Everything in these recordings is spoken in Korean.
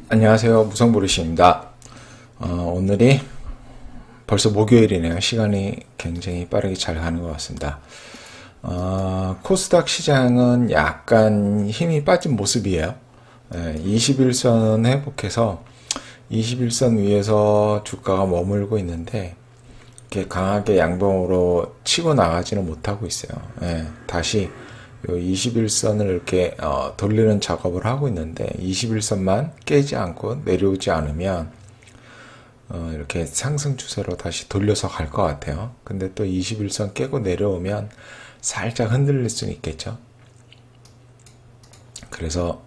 안녕하세요. 무성보리시입니다. 오늘이 벌써 목요일이네요. 시간이 굉장히 빠르게 잘 가는 것 같습니다. 코스닥 시장은 약간 힘이 빠진 모습이에요. 21선 회복해서 21선 위에서 주가가 머물고 있는데 이렇게 강하게 양봉으로 치고 나가지는 못하고 있어요. 다시 21선을 이렇게 돌리는 작업을 하고 있는데 21선만 깨지 않고 내려오지 않으면 이렇게 상승 추세로 다시 돌려서 갈 것 같아요. 근데 또 21선 깨고 내려오면 살짝 흔들릴 수는 있겠죠. 그래서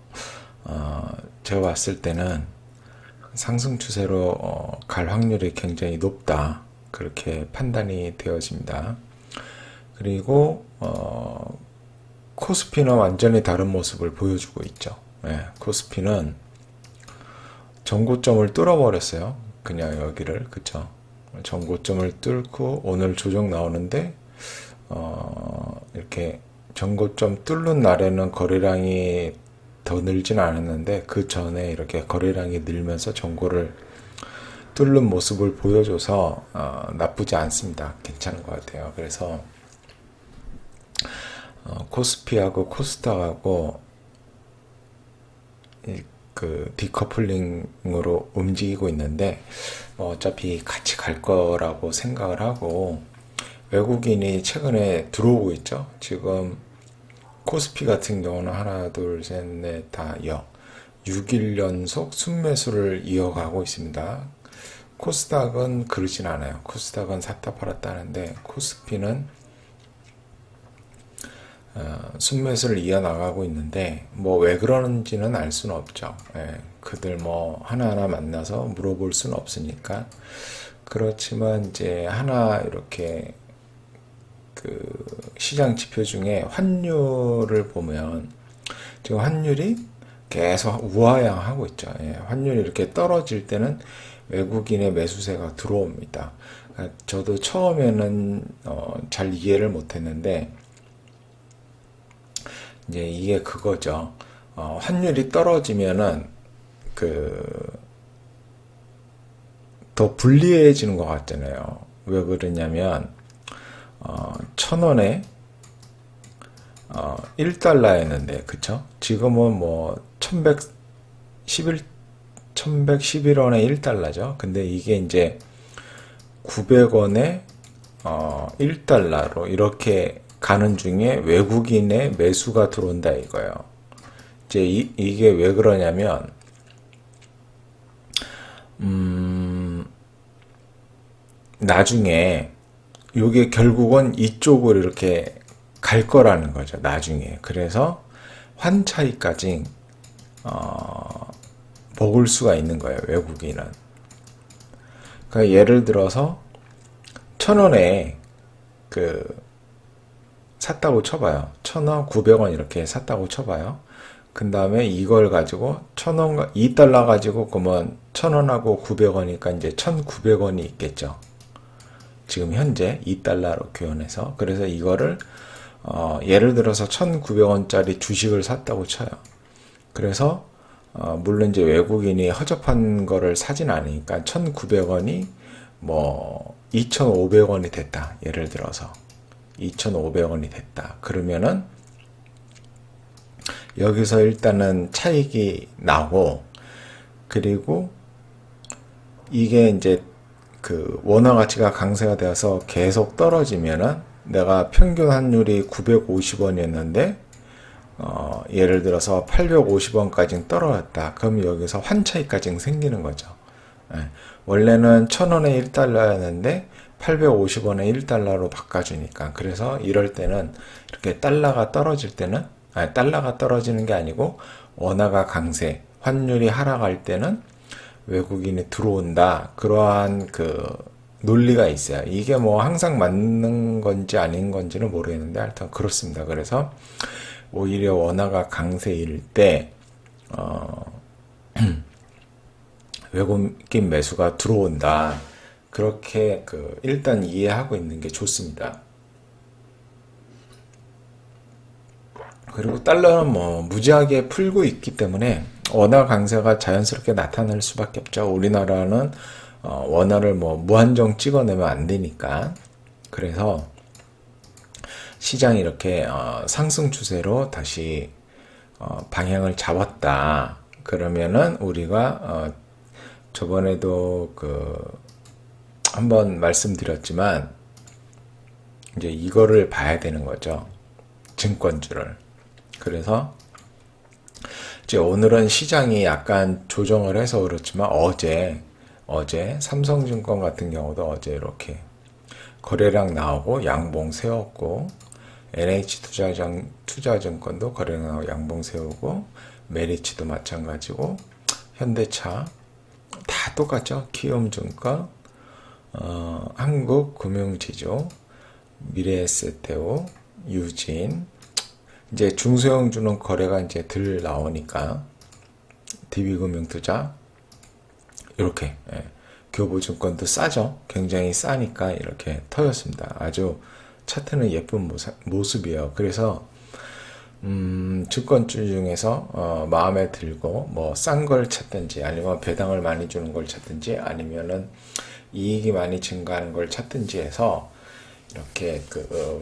제가 봤을 때는 상승 추세로 갈 확률이 굉장히 높다, 그렇게 판단이 되어집니다. 그리고 코스피는 완전히 다른 모습을 보여주고 있죠. 코스피는 전고점을 뚫어버렸어요. 그냥 여기를, 그쵸? 전고점을 뚫고 오늘 조정 나오는데 이렇게 전고점 뚫는 날에는 거래량이 더 늘진 않았는데 그 전에 이렇게 거래량이 늘면서 전고를 뚫는 모습을 보여줘서 나쁘지 않습니다. 괜찮은 것 같아요. 그래서 코스피하고 코스닥하고 그 디커플링으로 움직이고 있는데 어차피 같이 갈 거라고 생각을 하고, 외국인이 최근에 들어오고 있죠. 지금 코스피 같은 경우는 하나, 둘, 셋, 넷, 다 6일 연속 순매수를 이어가고 있습니다. 코스닥은 그러진 않아요. 코스닥은 샀다 팔았다 하는데 코스피는 순매수를 이어나가고 있는데 왜 그러는지는 알 수는 없죠. 그들 하나하나 만나서 물어볼 수는 없으니까. 그렇지만 이제 하나 이렇게 그 시장 지표 중에 환율을 보면 지금 환율이 계속 우하향하고 있죠. 환율이 이렇게 떨어질 때는 외국인의 매수세가 들어옵니다. 저도 처음에는 잘 이해를 못했는데 이제 이게 그거죠. 환율이 떨어지면은 더 불리해지는 것 같잖아요. 왜 그러냐면 1,000원에 1달러였는데, 그쵸? 지금은 1111원에 1달러죠. 근데 이게 이제 900원에 1달러로 이렇게 가는 중에 외국인의 매수가 들어온다 이거예요. 이제 이게 왜 그러냐면 나중에 요게 결국은 이쪽으로 이렇게 갈 거라는 거죠. 나중에. 그래서 환차익까지 먹을 수가 있는 거예요. 외국인은. 그러니까 예를 들어서 1,000원에 샀다고 쳐봐요. 1,000원, 900원 이렇게 샀다고 쳐봐요. 그 다음에 이걸 가지고 1,000원, 2달러 가지고 그러면 1,000원하고 900원이니까 이제 1,900원이 있겠죠. 지금 현재 2달러로 교환해서. 그래서 이거를 예를 들어서 1,900원짜리 주식을 샀다고 쳐요. 그래서 물론 이제 외국인이 허접한 거를 사진 않으니까 1,900원이 2,500원이 됐다. 예를 들어서 2,500원이 됐다. 그러면은 여기서 일단은 차익이 나고, 그리고 이게 이제 원화 가치가 강세가 되어서 계속 떨어지면은 내가 평균 환율이 950원이었는데 예를 들어서 850원까지 떨어졌다. 그럼 여기서 환차익까지 생기는 거죠. 원래는 1,000원에 1달러였는데 850원에 1달러로 바꿔주니까. 그래서 이럴 때는 이렇게 달러가 떨어질 때는, 달러가 떨어지는 게 아니고 원화가 강세, 환율이 하락할 때는 외국인이 들어온다. 그러한 논리가 있어요. 이게 항상 맞는 건지 아닌 건지는 모르겠는데 하여튼 그렇습니다. 그래서 오히려 원화가 강세일 때 외국인 매수가 들어온다. 그렇게 일단 이해하고 있는 게 좋습니다. 그리고 달러는 무지하게 풀고 있기 때문에 원화 강세가 자연스럽게 나타날 수밖에 없죠. 우리나라는 원화를 뭐 무한정 찍어내면 안 되니까. 그래서 시장이 이렇게 상승 추세로 다시 방향을 잡았다. 그러면은 우리가 저번에도 한번 말씀드렸지만 이제 이거를 봐야 되는 거죠. 증권주를. 그래서 이제 오늘은 시장이 약간 조정을 해서 그렇지만 어제 삼성증권 같은 경우도 어제 이렇게 거래량 나오고 양봉 세웠고, NH투자증권도 거래량 나오고 양봉 세우고, 메리츠도 마찬가지고, 현대차 다 똑같죠. 키움증권, 한국금융지주, 미래에셋테오, 유진, 이제 중소형주는 거래가 이제 덜 나오니까 DB금융투자 이렇게, 교보증권도 싸죠. 굉장히 싸니까 이렇게 터졌습니다. 아주 차트는 예쁜 모습이에요. 그래서 증권주 중에서 마음에 들고 뭐 싼 걸 찾든지, 아니면 배당을 많이 주는 걸 찾든지, 아니면은 이익이 많이 증가하는 걸 찾든지 해서 이렇게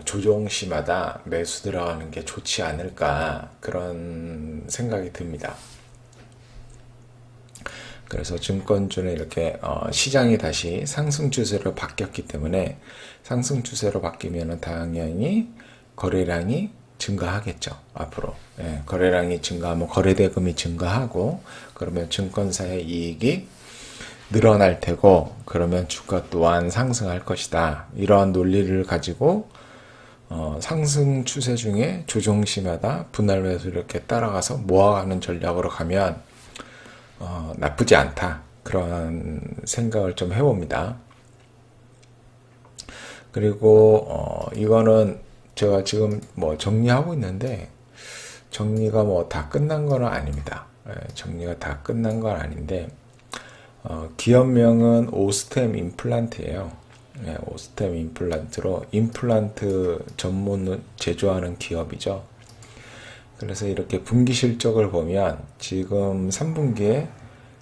조정 시마다 매수 들어가는 게 좋지 않을까, 그런 생각이 듭니다. 그래서 증권주는 이렇게 시장이 다시 상승 추세로 바뀌었기 때문에, 상승 추세로 바뀌면은 당연히 거래량이 증가하겠죠. 앞으로 거래량이 증가하면 거래대금이 증가하고, 그러면 증권사의 이익이 늘어날 테고, 그러면 주가 또한 상승할 것이다. 이러한 논리를 가지고 상승 추세 중에 조정시마다 분할 매수 이렇게 따라가서 모아가는 전략으로 가면 나쁘지 않다. 그런 생각을 좀 해봅니다. 그리고 이거는 제가 지금 뭐 정리하고 있는데, 정리가 뭐 다 끝난 건 아닙니다. 정리가 다 끝난 건 아닌데, 기업명은 오스템 임플란트예요. 오스템 임플란트로 임플란트 전문 제조하는 기업이죠. 그래서 이렇게 분기 실적을 보면 지금 3분기에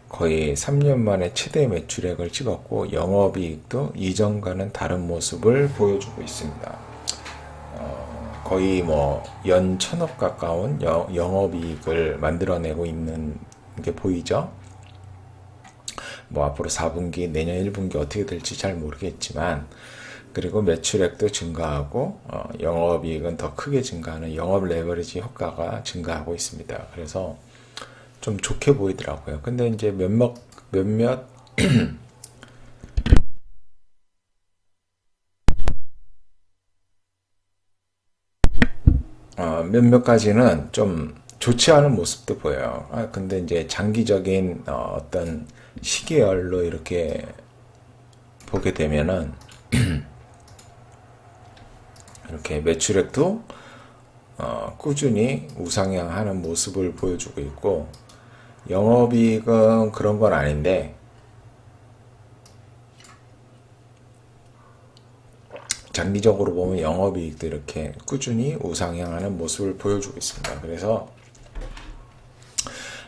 거의 3년 만에 최대 매출액을 찍었고, 영업이익도 이전과는 다른 모습을 보여주고 있습니다. 거의 뭐 연 1,000억 가까운 영업이익을 만들어내고 있는 게 보이죠. 뭐 앞으로 4분기, 내년 1분기 어떻게 될지 잘 모르겠지만, 그리고 매출액도 증가하고 영업이익은 더 크게 증가하는 영업 레버리지 효과가 증가하고 있습니다. 그래서 좀 좋게 보이더라고요. 근데 이제 몇몇 몇몇 가지는 좀 좋지 않은 모습도 보여요. 근데 이제 장기적인 어떤 시계열로 이렇게 보게 되면은 이렇게 매출액도 꾸준히 우상향하는 모습을 보여주고 있고, 영업이익은 그런 건 아닌데 장기적으로 보면 영업이익도 이렇게 꾸준히 우상향하는 모습을 보여주고 있습니다. 그래서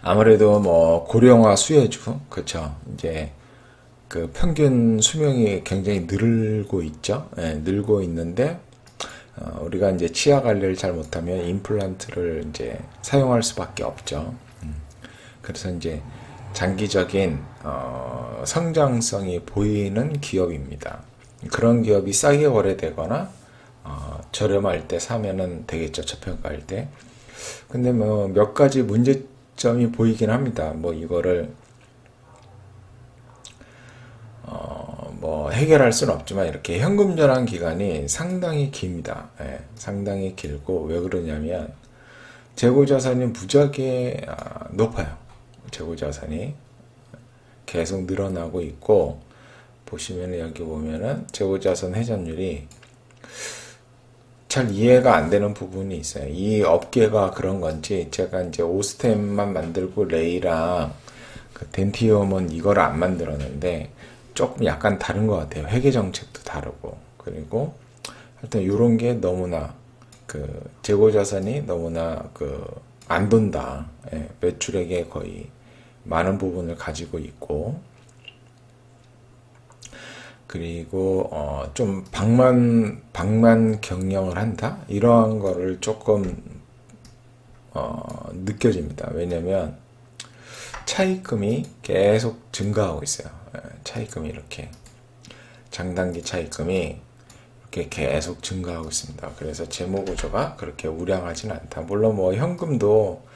아무래도 뭐 고령화 수혜주, 그렇죠. 이제 그 평균 수명이 굉장히 늘고 있죠. 늘고 있는데 우리가 이제 치아 관리를 잘 못하면 임플란트를 이제 사용할 수밖에 없죠. 그래서 이제 장기적인 성장성이 보이는 기업입니다. 그런 기업이 싸게 거래되거나 저렴할 때 사면은 되겠죠. 저평가할 때. 근데 뭐 몇 가지 문제점이 보이긴 합니다. 뭐 이거를 뭐 해결할 수는 없지만, 이렇게 현금 전환 기간이 상당히 깁니다. 상당히 길고, 왜 그러냐면 재고자산이 무지하게 높아요. 재고자산이 계속 늘어나고 있고, 보시면 여기 보면은 재고자산 회전율이 잘 이해가 안 되는 부분이 있어요. 이 업계가 그런 건지, 제가 이제 오스템만 만들고 레이랑 덴티엄은 이걸 안 만들었는데 조금 약간 다른 것 같아요. 회계 정책도 다르고, 그리고 하여튼 이런 게 너무나 재고 자산이 너무나 안 돈다. 예, 매출액의 거의 많은 부분을 가지고 있고, 그리고 좀 방만 경영을 한다 이러한 거를 조금 느껴집니다. 왜냐면 차입금이 계속 증가하고 있어요. 예, 차입금이 이렇게 장단기 차입금이 이렇게 계속 증가하고 있습니다. 그래서 재무 구조가 그렇게 우량하진 않다. 물론 뭐 현금도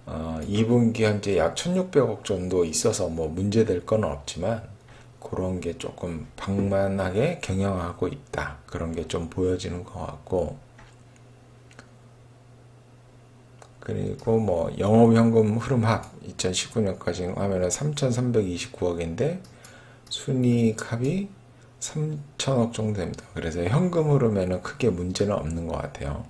2분기 현재 약 1,600억 정도 있어서 뭐 문제될 건 없지만 그런 게 조금 방만하게 경영하고 있다. 그런 게 좀 보여지는 것 같고, 그리고 뭐 영업현금 흐름합 2019년까지 하면은 3,329억인데 순이익합이 3,000억 정도 됩니다. 그래서 현금 흐름에는 크게 문제는 없는 것 같아요.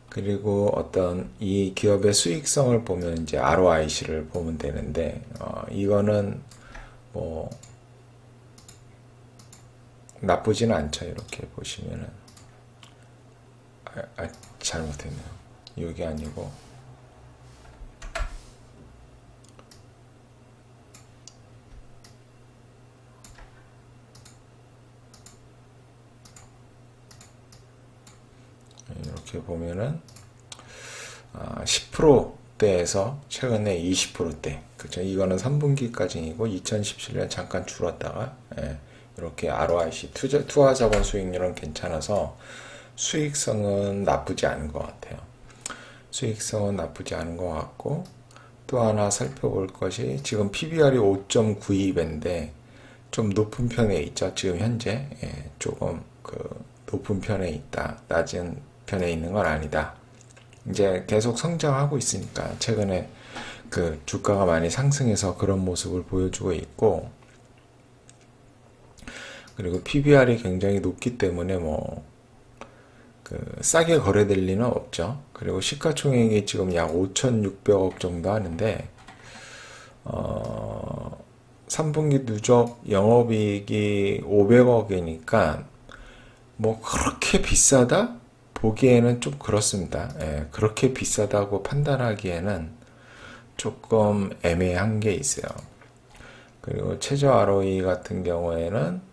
그리고 어떤 이 기업의 수익성을 보면 이제 ROIC를 보면 되는데, 이거는 뭐 나쁘지는 않죠. 이렇게 보시면은 잘못했네요. 이게 아니고 이렇게 보면은 10%대에서 최근에 20%대, 그죠? 이거는 3분기까지이고 2017년 잠깐 줄었다가 이렇게 ROIC 투하 자본 수익률은 괜찮아서 수익성은 나쁘지 않은 것 같아요. 수익성은 나쁘지 않은 것 같고, 또 하나 살펴볼 것이 지금 PBR이 5.92배인데 좀 높은 편에 있죠. 지금 현재 조금 높은 편에 있다. 낮은 편에 있는 건 아니다. 이제 계속 성장하고 있으니까 최근에 주가가 많이 상승해서 그런 모습을 보여주고 있고, 그리고 PBR이 굉장히 높기 때문에 싸게 거래될 리는 없죠. 그리고 시가총액이 지금 약 5,600억 정도 하는데 3분기 누적 영업이익이 500억이니까 뭐 그렇게 비싸다? 보기에는 좀 그렇습니다. 그렇게 비싸다고 판단하기에는 조금 애매한 게 있어요. 그리고 최저 ROE 같은 경우에는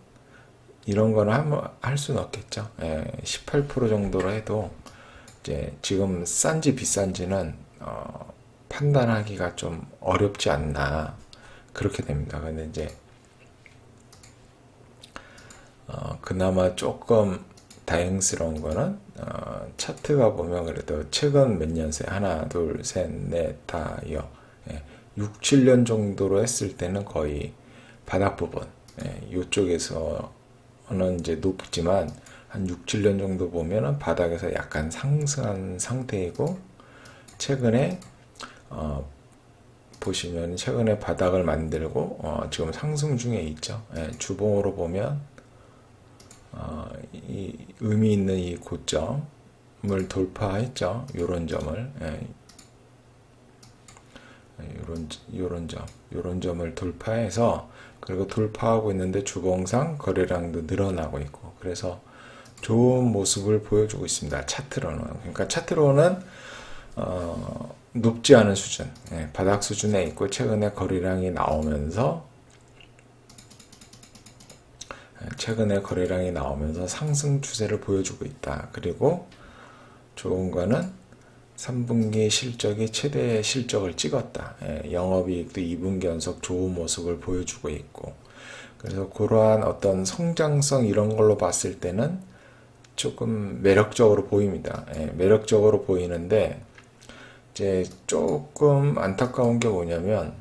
이런 거는 할 수는 없겠죠. 18% 정도로 해도 이제 지금 싼지 비싼지는 판단하기가 좀 어렵지 않나 그렇게 됩니다. 근데 이제 그나마 조금 다행스러운 거는 차트가 보면 그래도 최근 몇 년 새 하나, 둘, 셋, 넷, 다, 6, 7년 정도로 했을 때는 거의 바닥 부분, 이쪽에서는 이제 높지만 한 6, 7년 정도 보면은 바닥에서 약간 상승한 상태이고, 최근에 보시면 최근에 바닥을 만들고 지금 상승 중에 있죠. 주봉으로 보면 이 의미 있는 이 고점을 돌파했죠. 요런 점을 요런 점을 돌파해서, 그리고 돌파하고 있는데 주봉상 거래량도 늘어나고 있고, 그래서 좋은 모습을 보여주고 있습니다. 차트로는. 그러니까 차트로는 높지 않은 수준, 바닥 수준에 있고 최근에 거래량이 나오면서 상승 추세를 보여주고 있다. 그리고 좋은 거는 3분기 실적이 최대 실적을 찍었다. 영업이익도 2분기 연속 좋은 모습을 보여주고 있고, 그래서 그러한 어떤 성장성 이런 걸로 봤을 때는 조금 매력적으로 보입니다. 매력적으로 보이는데 이제 조금 안타까운 게 뭐냐면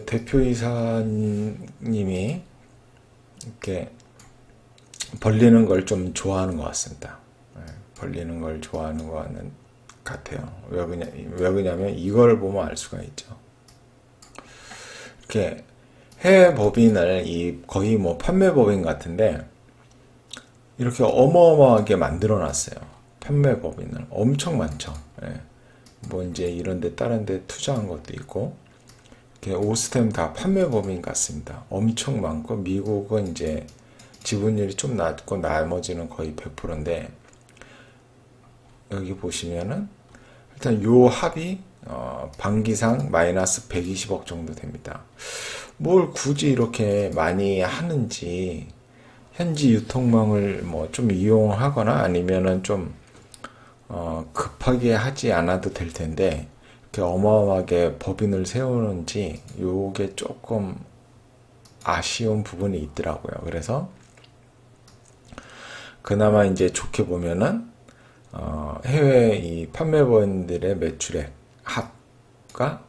대표이사님이 이렇게 벌리는 걸 좀 좋아하는 것 같습니다. 벌리는 걸 좋아하는 것 같아요. 왜 그러냐면 이걸 보면 알 수가 있죠. 이렇게 해외 법인을 거의 뭐 판매 법인 같은데 이렇게 어마어마하게 만들어 놨어요. 판매 법인을 엄청 많죠. 뭐 이제 이런데 다른데 투자한 것도 있고, 오스템 다 판매 범위인 것 같습니다. 엄청 많고 미국은 이제 지분율이 좀 낮고 나머지는 거의 100%인데 여기 보시면은 일단 요 합이 반기상 마이너스 120억 정도 됩니다. 뭘 굳이 이렇게 많이 하는지 현지 유통망을 뭐 좀 이용하거나 아니면은 좀 급하게 하지 않아도 될 텐데 이렇게 어마어마하게 법인을 세우는지 요게 조금 아쉬운 부분이 있더라고요. 그래서 그나마 이제 좋게 보면은 해외 이 판매원들의 매출액 합과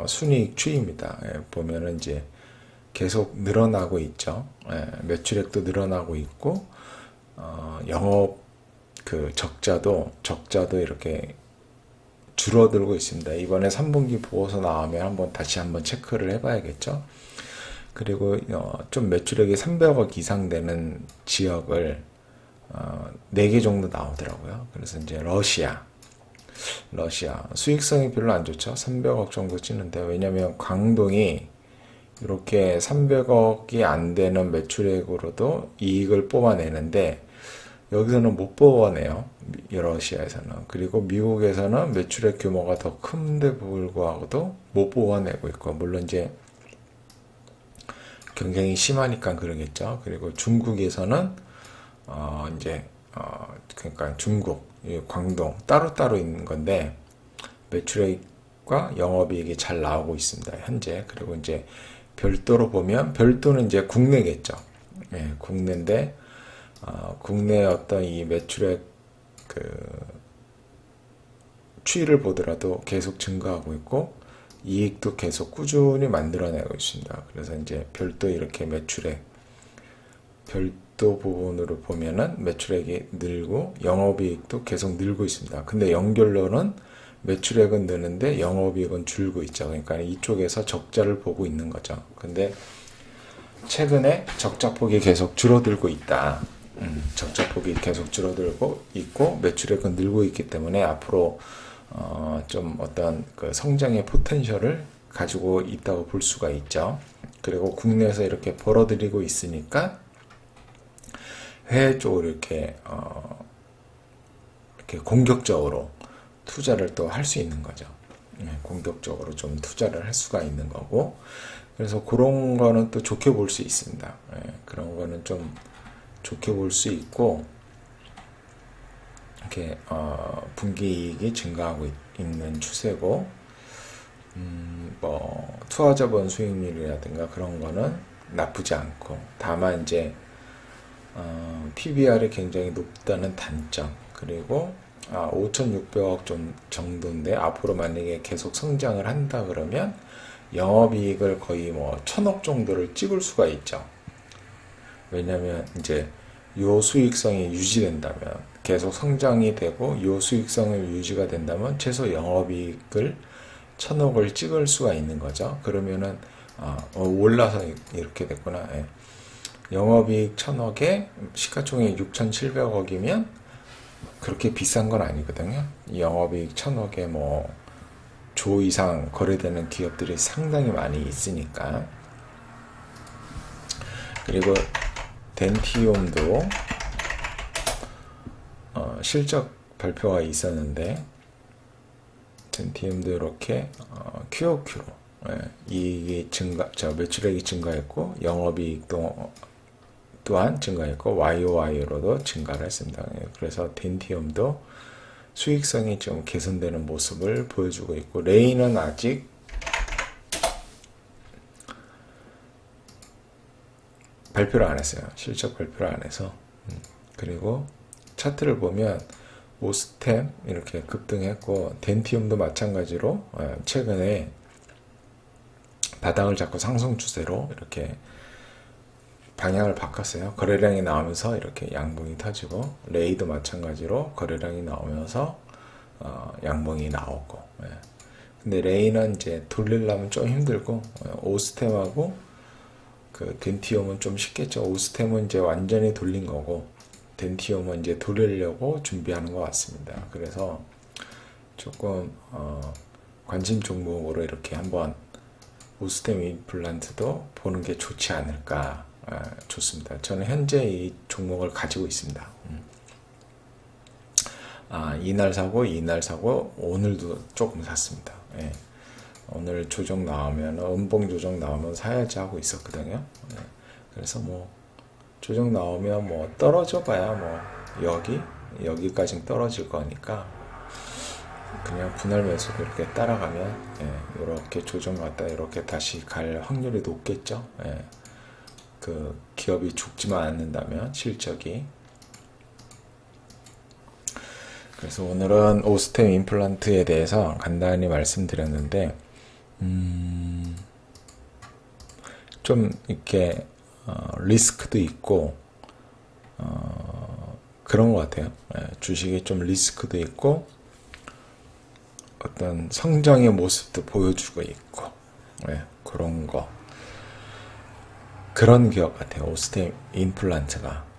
순이익 추이입니다. 예, 보면은 이제 계속 늘어나고 있죠. 예, 매출액도 늘어나고 있고 영업 그 적자도 이렇게 줄어들고 있습니다. 이번에 3분기 보고서 나오면 다시 한번 체크를 해봐야겠죠. 그리고 좀 매출액이 300억 이상 되는 지역을 4개 정도 나오더라고요. 그래서 이제 러시아 수익성이 별로 안 좋죠. 300억 정도 찌는데 왜냐면 광동이 이렇게 300억이 안 되는 매출액으로도 이익을 뽑아내는데 여기서는 못 뽑아내요. 러시아에서는. 그리고 미국에서는 매출액 규모가 더 큰데 불구하고도 못 뽑아내고 있고 물론 이제 경쟁이 심하니까 그러겠죠. 그리고 중국에서는 그러니까 중국, 광동 따로따로 있는 건데 매출액과 영업이익이 잘 나오고 있습니다. 현재. 그리고 이제 별도로 보면 별도는 이제 국내겠죠. 예, 국내인데 국내 어떤 이 매출액 추이를 보더라도 계속 증가하고 있고 이익도 계속 꾸준히 만들어내고 있습니다. 그래서 이제 별도 이렇게 매출액 별도 부분으로 보면은 매출액이 늘고 영업이익도 계속 늘고 있습니다. 근데 연결로는 매출액은 느는데 영업이익은 줄고 있죠. 그러니까 이쪽에서 적자를 보고 있는 거죠. 근데 최근에 적자폭이 계속 줄어들고 있다. 적자폭이 계속 줄어들고 있고 매출액은 늘고 있기 때문에 앞으로 좀 어떤 그 성장의 포텐셜을 가지고 있다고 볼 수가 있죠. 그리고 국내에서 이렇게 벌어들이고 있으니까 해외 쪽으로 이렇게 공격적으로 투자를 또 할 수 있는 거죠. 공격적으로 좀 투자를 할 수가 있는 거고 그래서 그런 거는 또 좋게 볼 수 있습니다. 그런 거는 좀 좋게 볼 수 있고 이렇게 분기 이익이 증가하고 있는 추세고 뭐 투자자본 수익률이라든가 그런 거는 나쁘지 않고 다만 이제 PBR이 굉장히 높다는 단점 그리고 5,600억 정도인데 앞으로 만약에 계속 성장을 한다 그러면 영업이익을 거의 뭐 1,000억 정도를 찍을 수가 있죠. 왜냐면 이제 요 수익성이 유지된다면 계속 성장이 되고 요 수익성이 유지가 된다면 최소 영업이익을 1,000억을 찍을 수가 있는 거죠. 그러면은 올라서 이렇게 됐구나. 예. 영업이익 1,000억에 시가총액 6,700억이면 그렇게 비싼 건 아니거든요. 영업이익 1,000억에 뭐 조 이상 거래되는 기업들이 상당히 많이 있으니까. 그리고 덴티움도 실적 발표가 있었는데 덴티움도 이렇게 QOQ로 이익이 매출액이 증가했고 영업이익도 또한 증가했고 YOY로도 증가를 했습니다. 그래서 덴티움도 수익성이 좀 개선되는 모습을 보여주고 있고 레이는 아직 발표를 안 했어요. 실적 발표를 안 해서. 그리고 차트를 보면 오스템 이렇게 급등했고 덴티움도 마찬가지로 최근에 바닥을 잡고 상승 추세로 이렇게 방향을 바꿨어요. 거래량이 나오면서 이렇게 양봉이 터지고 레이도 마찬가지로 거래량이 나오면서 양봉이 나오고 근데 레이는 이제 돌리려면 좀 힘들고 오스템하고 그 덴티움은 좀 쉽겠죠. 오스템은 이제 완전히 돌린 거고 덴티움은 이제 돌리려고 준비하는 것 같습니다. 그래서 조금 관심 종목으로 이렇게 한번 오스템 임플란트도 보는 게 좋지 않을까. 좋습니다. 저는 현재 이 종목을 가지고 있습니다. 이날 사고 오늘도 조금 샀습니다. 예. 오늘 조정 나오면 음봉 조정 나오면 사야지 하고 있었거든요. 예. 그래서 뭐 조정 나오면 뭐 떨어져 봐야 뭐 여기까지 떨어질 거니까 그냥 분할 매수로 이렇게 따라가면 이렇게 조정 갔다 이렇게 다시 갈 확률이 높겠죠. 예. 그 기업이 죽지만 않는다면 실적이. 그래서 오늘은 오스템 임플란트에 대해서 간단히 말씀드렸는데 좀 이렇게 리스크도 있고 그런 것 같아요. 주식이 좀 리스크도 있고 어떤 성장의 모습도 보여주고 있고 그런 거 그런 기업 같아요. 오스템 임플란트가.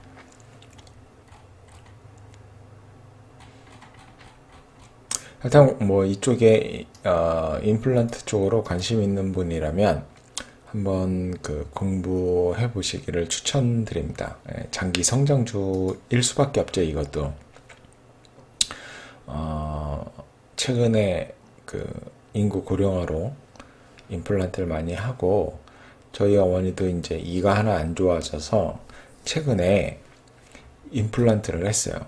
일단 뭐 이쪽에 임플란트 쪽으로 관심 있는 분이라면 한번 그 공부해 보시기를 추천드립니다. 장기 성장주일 수밖에 없죠. 이것도 최근에 그 인구 고령화로 임플란트를 많이 하고 저희 어머니도 이제 이가 하나 안 좋아져서 최근에 임플란트를 했어요.